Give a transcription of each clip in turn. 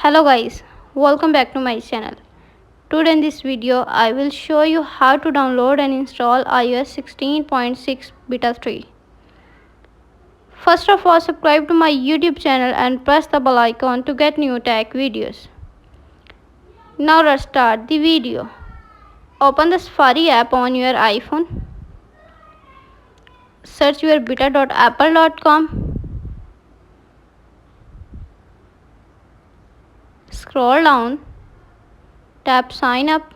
Hello guys, welcome back to my channel. Today in this video I will show you how to download and install iOS 16.6 beta 3. First of all, subscribe to my YouTube channel and press the bell icon to get new tech videos. Now let's start the video. Open the Safari app on your iPhone. Search your beta.apple.com. Scroll down. Tap sign up.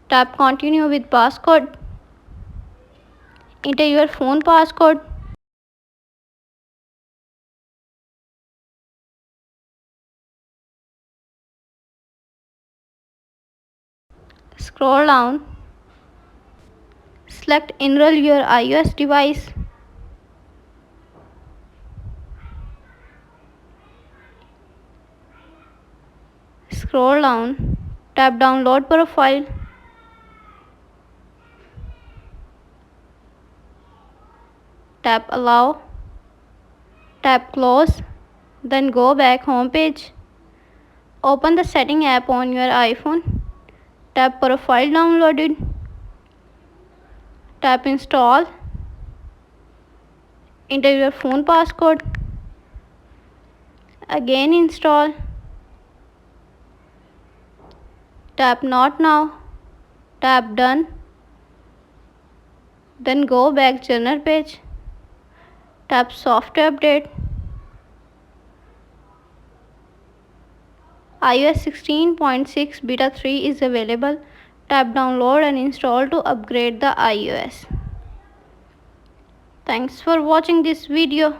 Tap continue with passcode. Enter your phone passcode. Scroll down. Select Enroll your iOS device. Scroll down. Tap Download Profile. Tap Allow. Tap Close. Then go back home page. Open the Setting app on your iPhone. Tap Profile Downloaded. Tap Install. Enter your phone passcode. Again install. Tap Not Now. Tap Done. Then go back Journal page. Tap Software Update. iOS 16.6 beta 3 is available. Tap Download and install to upgrade the iOS. Thanks for watching this video.